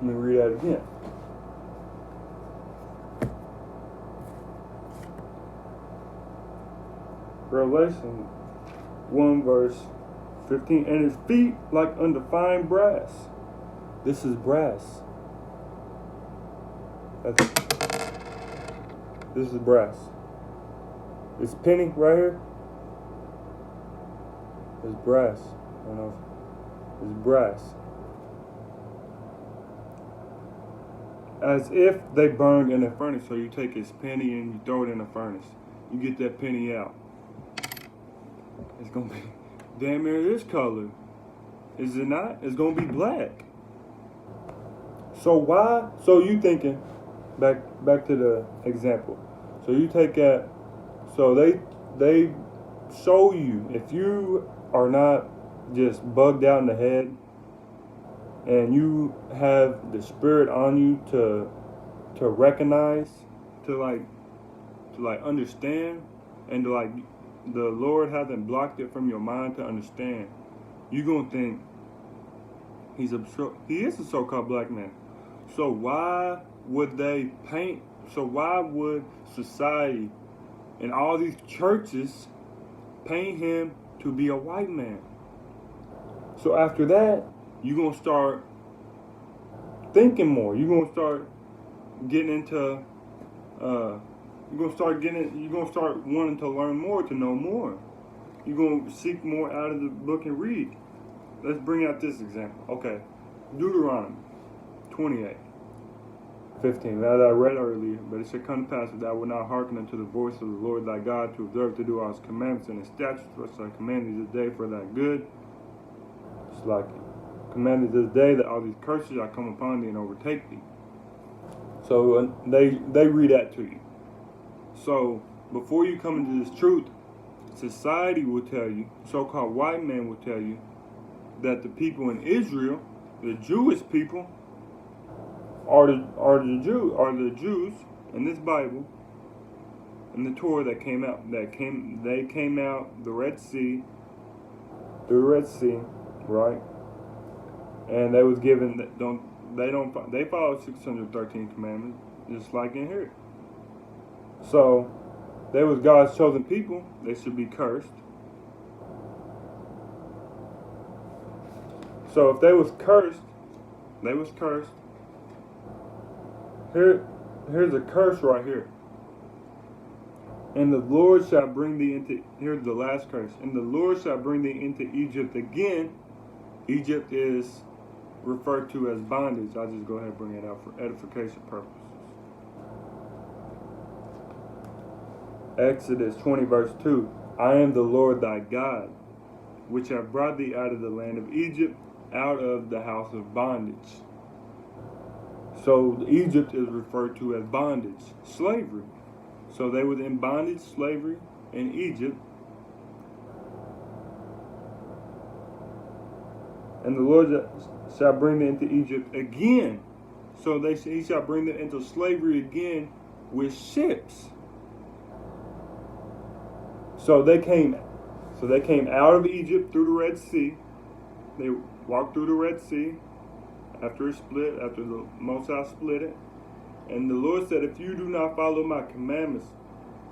Let me read that again. Revelation 1 verse 15. And his feet like unto fine brass. This is brass. This is brass. This penny right here is brass. I don't know. It's brass. As if they burned in a furnace. So you take this penny and you throw it in a furnace. You get that penny out. It's gonna be damn near this color. Is it not? It's gonna be black. So why? So you thinking back to the example. So you take that. So they show you, if you are not just bugged out in the head and you have the spirit on you to recognize, to understand, and to the Lord hasn't blocked it from your mind to understand, you're gonna think he is a so-called black man. So why would they paint? So why would society and all these churches paint him to be a white man? So after that, you're gonna start thinking more. You're gonna start getting into you're gonna start wanting to learn more, to know more. You're gonna seek more out of the book and read. Let's bring out this example. Okay. Deuteronomy 28:15. That I read earlier, but it shall come to pass that thou wilt not hearken unto the voice of the Lord thy God, to observe to do all his commandments and his statutes, which I command thee this day for thy good. It's like commanded this day that all these curses shall come upon thee and overtake thee. So they read that to you. So before you come into this truth, society will tell you, so-called white man will tell you, that the people in Israel, the Jewish people, are the Jews in this Bible, in the Torah that came out the Red Sea, through the Red Sea, right? And they was given they followed 613 commandments, just like in here. So they was God's chosen people. They should be cursed. So if they was cursed. Here's a curse right here. And the Lord shall bring thee into, here's the last curse. And the Lord shall bring thee into Egypt again. Egypt is referred to as bondage. I'll just go ahead and bring it out for edification purposes. Exodus 20 verse 2. I am the Lord thy God, which have brought thee out of the land of Egypt, out of the house of bondage. So Egypt is referred to as bondage, slavery. So they were in bondage, slavery in Egypt. And the Lord shall bring them into Egypt again. So he shall bring them into slavery again with ships. So they came out of Egypt through the Red Sea. They walked through the Red Sea after it split, after the Most High split it. And the Lord said, if you do not follow my commandments,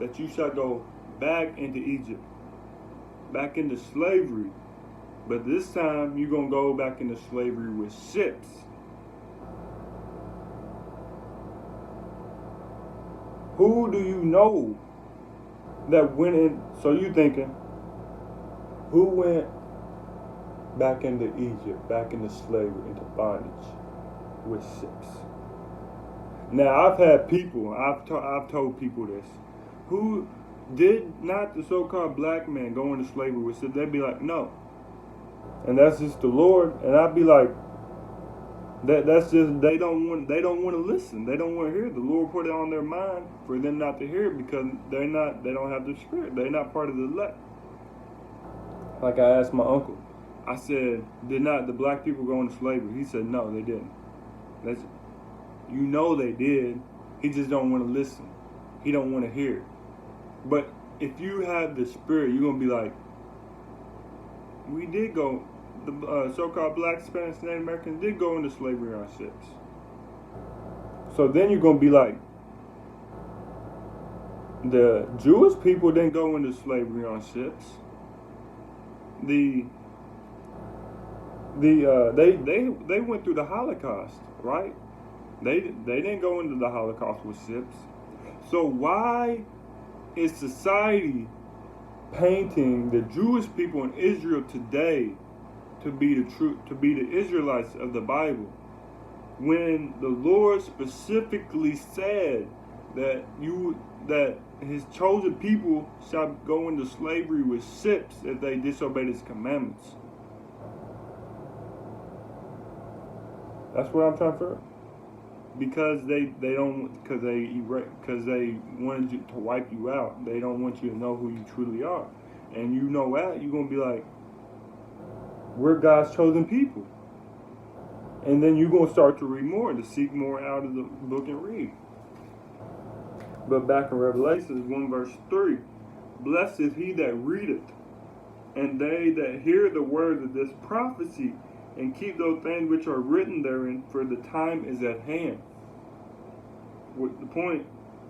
that you shall go back into Egypt, back into slavery. But this time, you're going to go back into slavery with ships. Who do you know that went in? So you thinking, who went back into Egypt, back into slavery, into bondage with ships? Now, I've had people, I've told people this, who did not the so-called black man go into slavery with ships. They'd be like, no. And that's just the Lord. And I'd be like, that's just, they don't want to listen. They don't want to hear it. The Lord put it on their mind for them not to hear it because they don't have the spirit. They're not part of the elect. Like I asked my uncle, I said, did not the black people go into slavery? He said, no, they didn't. You know they did. He just don't want to listen. He don't want to hear it. But if you have the spirit, you're going to be like, we did go, the so-called black, Spanish, Native Americans did go into slavery on ships. So then you're gonna be like, the Jewish people didn't go into slavery on ships. They went through the Holocaust, right? They didn't go into the Holocaust with ships. So why is society painting the Jewish people in Israel today to be the Israelites of the Bible, when the Lord specifically said that his chosen people shall go into slavery with ships if they disobey his commandments? That's what I'm trying to figure. Because they wanted you to wipe you out. They don't want you to know who you truly are. And you know that, you're gonna be like, we're God's chosen people. And then you're gonna start to read more, to seek more out of the book and read. But back in Revelation 1 verse 3, blessed is he that readeth, and they that hear the words of this prophecy, and keep those things which are written therein, for the time is at hand. With the point,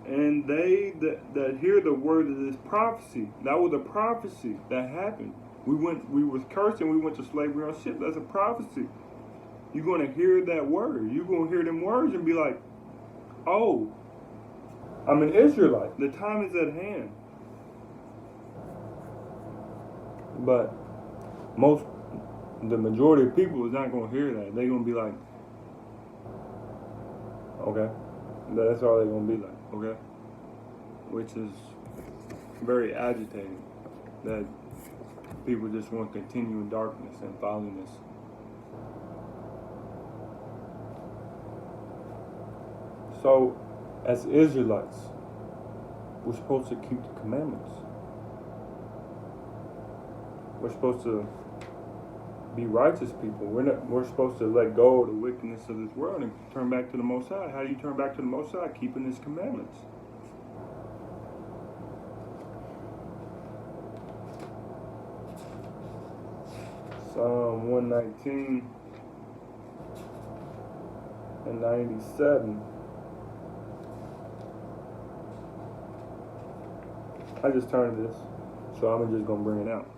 and they that hear the word of this prophecy, that was a prophecy that happened. We was cursed and we went to slavery on ship. That's a prophecy. You're gonna hear that word. You're gonna hear them words and be like, oh, I'm an Israelite. The time is at hand. But the majority of people is not gonna hear that. They're gonna be like, okay. That's all they're gonna be like, okay? Which is very agitating, that people just want to continue in darkness and foulness. So, as Israelites, we're supposed to keep the commandments. We're supposed to be righteous people. We're supposed to let go of the wickedness of this world and turn back to the Most High. How do you turn back to the Most High? Keeping His commandments. Psalm 119 and 97. I just turned this, so I'm just going to bring it out.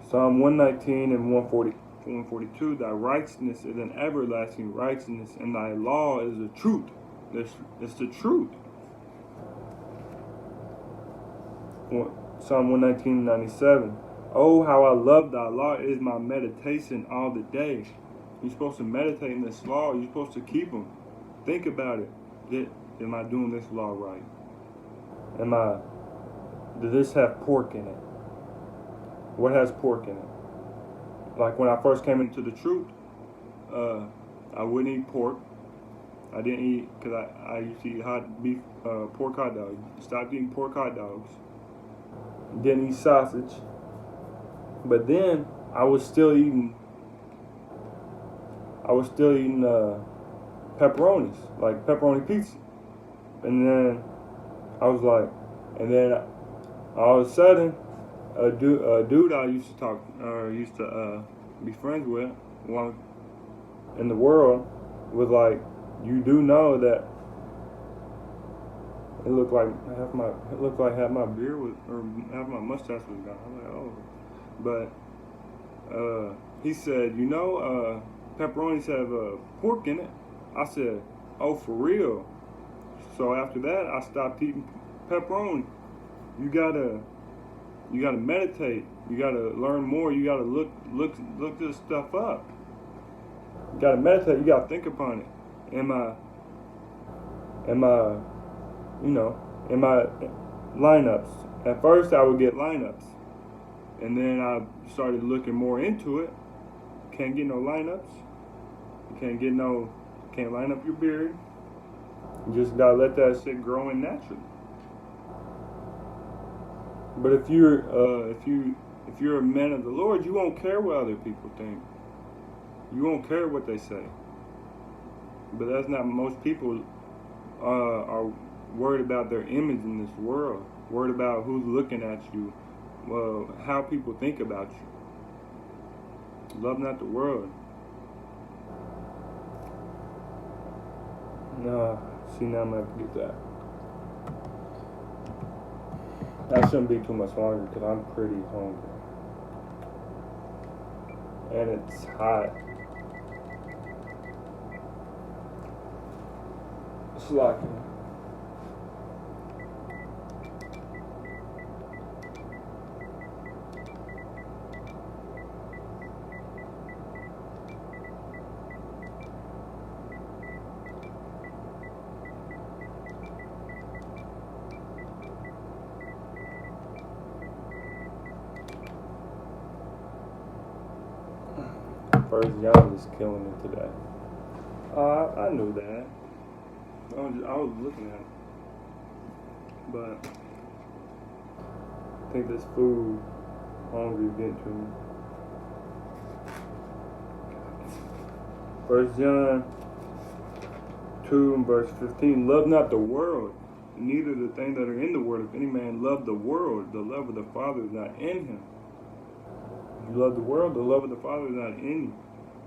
Psalm 119 and 142, thy righteousness is an everlasting righteousness, and thy law is the truth. It's the truth. Psalm 119 and 97. Oh, how I love thy law. It is my meditation all the day. You're supposed to meditate in this law. You're supposed to keep them. Think about it. Am I doing this law right? Does this have pork in it? What has pork in it? Like when I first came into the truth, I wouldn't eat pork. I didn't eat, because I used to eat pork hot dogs. Stopped eating pork hot dogs. Didn't eat sausage. But then I was still eating pepperonis, like pepperoni pizza. And then I was like, and then all of a sudden, a dude I used to be friends with, one in the world, was like, you do know that it looked like half my beard was, or half my mustache was gone. I'm like, oh. But he said, you know, pepperonis have pork in it. I said, oh, for real? So after that, I stopped eating pepperoni. You gotta meditate. You gotta learn more. You gotta look this stuff up. You gotta meditate. You gotta think upon it. Am I lineups? At first, I would get lineups. And then I started looking more into it. Can't get no lineups. You can't line up your beard. You just gotta let that shit grow in naturally. But if you're a man of the Lord, you won't care what other people think. You won't care what they say. But that's not, most people are worried about their image in this world. Worried about who's looking at you. How people think about you. Love not the world. No, See, now I'm gonna have to get that. That shouldn't be too much longer because I'm pretty hungry. And it's hot. It's like First John is killing it today. I knew that. I was looking at it. But I think this food hungry getting to me. First John 2 and verse 15. Love not the world, neither the things that are in the world. If any man love the world, the love of the Father is not in him. If you love the world, the love of the Father is not in you.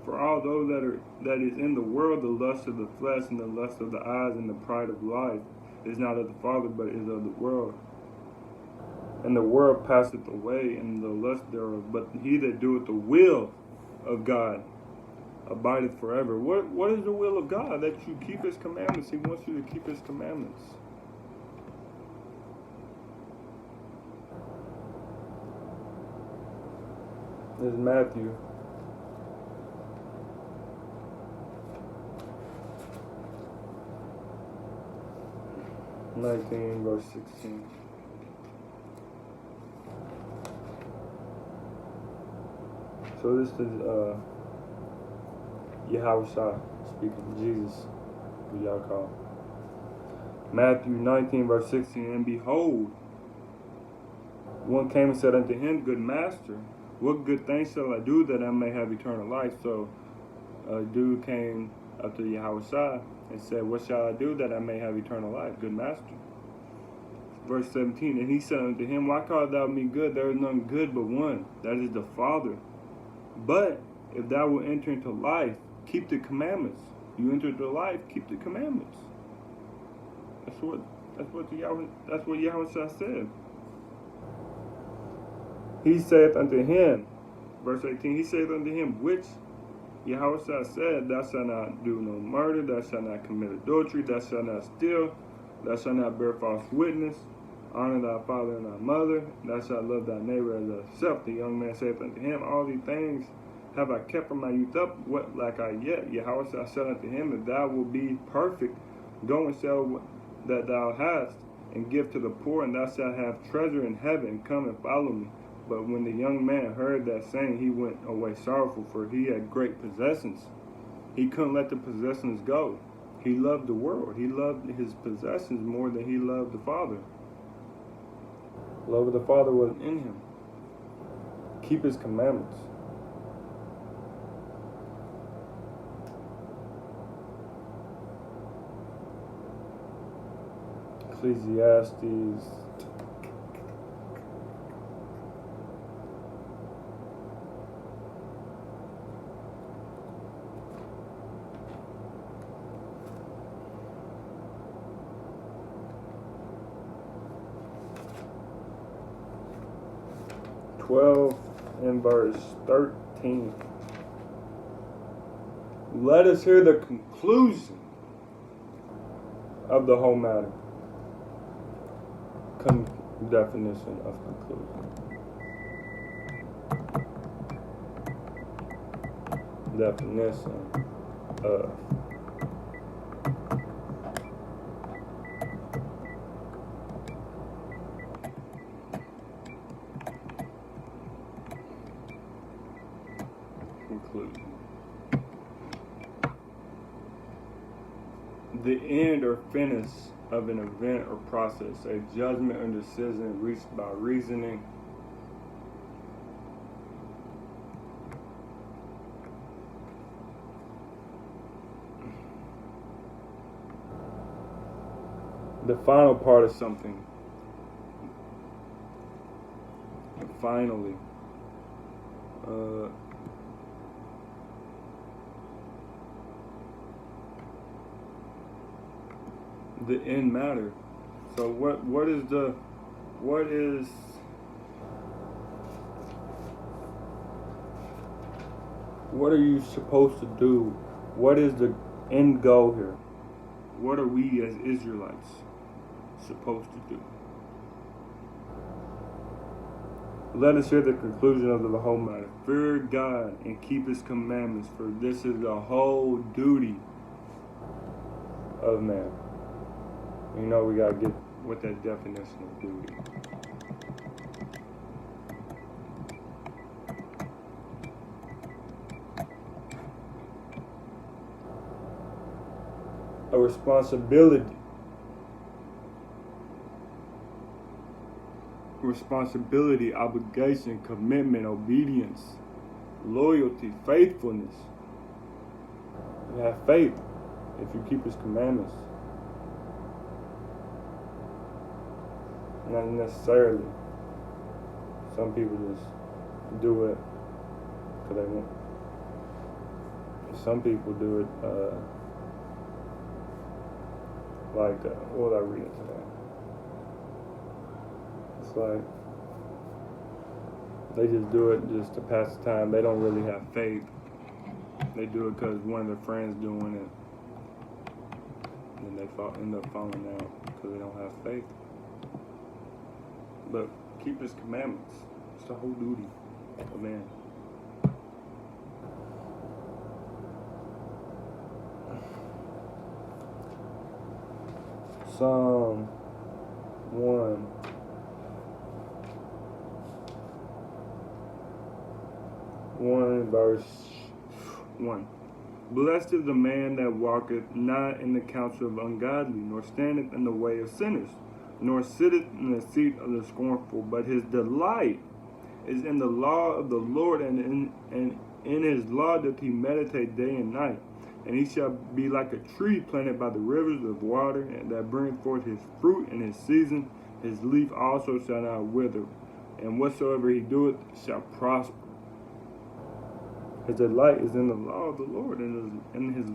For all those that is in the world, the lust of the flesh and the lust of the eyes and the pride of life is not of the Father, but is of the world. And the world passeth away, and the lust thereof. But he that doeth the will of God abideth forever. What is the will of God? That you keep His commandments. He wants you to keep His commandments. This is Matthew. Verse 16. So this is Yahushua speaking, Jesus, who y'all call. Matthew 19, verse 16. And behold, one came and said unto him, Good master, what good thing shall I do that I may have eternal life? So a dude came up to Yahushua and said, What shall I do that I may have eternal life? Good master. Verse 17, and he said unto him, Why callest thou me good? There is none good but one, that is the Father. But if thou wilt enter into life, keep the commandments. You enter into life, keep the commandments. That's what Yahushua said. He saith unto him, verse 18, he saith unto him, which Yahushua said, Thou shalt not do no murder, thou shalt not commit adultery, thou shalt not steal, thou shalt not bear false witness, honor thy father and thy mother, thou shalt love thy neighbor as thyself. The young man saith unto him, All these things have I kept from my youth up, what lack I yet? Yahushua said unto him, If thou wilt be perfect, go and sell what that thou hast, and give to the poor, and thou shalt have treasure in heaven. Come and follow me. But when the young man heard that saying, he went away sorrowful, for he had great possessions. He couldn't let the possessions go. He loved the world. He loved his possessions more than he loved the Father. Love of the Father was in him. Keep his commandments. Ecclesiastes 12 and verse 13. Let us hear the conclusion of the whole matter. Definition of conclusion. Definition of conclusion. The end or finish of an event or process, a judgment or decision reached by reasoning, the final part of something. Finally, the end matter. So what are you supposed to do? What is the end goal here? What are we as Israelites supposed to do? Let us hear the conclusion of the whole matter. Fear God and keep his commandments, for this is the whole duty of man. You know, we gotta get what that definition of duty. A responsibility, obligation, commitment, obedience, loyalty, faithfulness. You have faith if you keep his commandments. Not necessarily. Some people just do it because they want. Some people do it what was I reading today? It's like they just do it just to pass the time. They don't really have faith. They do it because one of their friends doing it, and they end up falling out because they don't have faith. But keep his commandments. It's the whole duty of man. Psalm 1. Verse 1. Blessed is the man that walketh not in the counsel of ungodly, nor standeth in the way of sinners, nor sitteth in the seat of the scornful, but his delight is in the law of the Lord, and in his law doth he meditate day and night. And he shall be like a tree planted by the rivers of water, and that bringeth forth his fruit in his season. His leaf also shall not wither, and whatsoever he doeth shall prosper. His delight is in the law of the Lord, and in his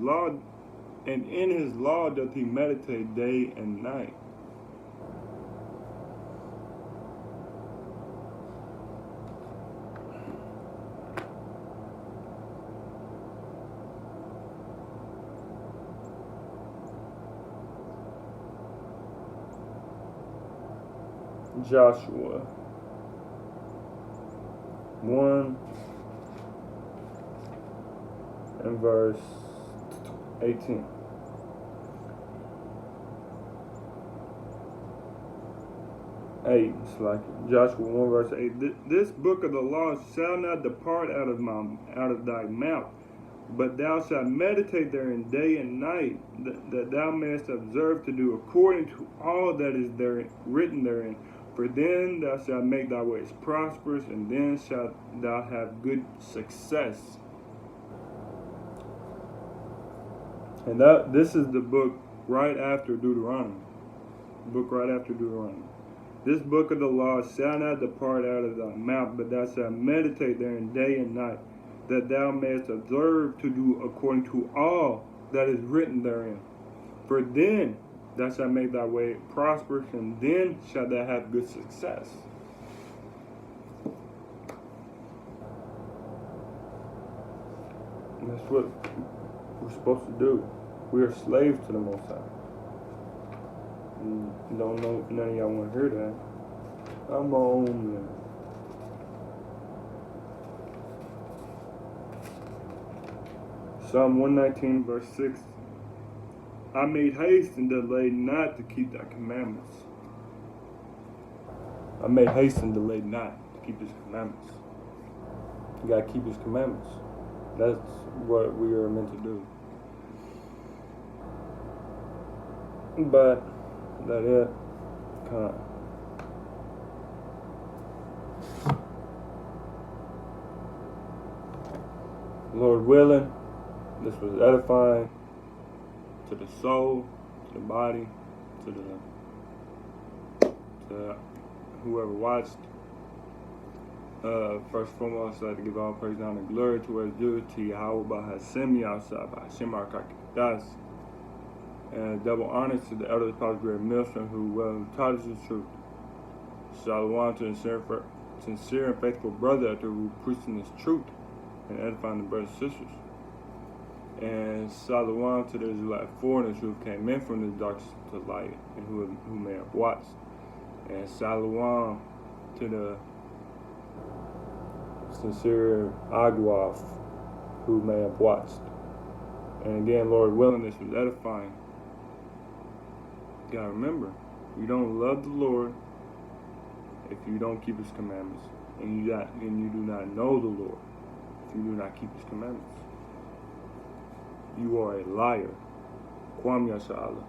law doth he meditate day and night. Joshua 1 and verse 18. It's like Joshua 1 verse 8. This book of the law shall not depart out of thy mouth, but thou shalt meditate therein day and night, that thou mayest observe to do according to all that is written therein. For then thou shalt make thy ways prosperous, and then shalt thou have good success. And this is the book right after Deuteronomy. This book of the law shall not depart out of thy mouth, but thou shalt meditate therein day and night, that thou mayest observe to do according to all that is written therein. For then thou shalt make thy way prosperous, and then shalt thou have good success. And that's what we're supposed to do. We are slaves to the Most High. Don't know if none of y'all want to hear that. I'm my own man. Psalm 119 verse 6. I made haste and delayed not to keep thy commandments. I made haste and delayed not to keep his commandments. You gotta keep his commandments. That's what we are meant to do. But that it kind of Lord willing, this was edifying to the soul, to the body, to whoever watched. First and foremost, I'd like to give all praise, honor, and glory to where it's due to Yahweh Bahashem Yahshua Bahashem Arkakadas. And double honor to the elder Apostle Greg Milson, who well taught us the truth. Shalom to the sincere and faithful brother out there who preaching this truth and edifying the brothers and sisters. And Shalom to the Israelite foreigners who came in from the darkness to light and who may have watched. And Shalom to the sincere Agwaf who may have watched. And again, Lord willing, this was edifying. You gotta remember, you don't love the Lord if you don't keep His commandments, and you do not know the Lord if you do not keep His commandments. You are a liar. Kwam Yasha Allah.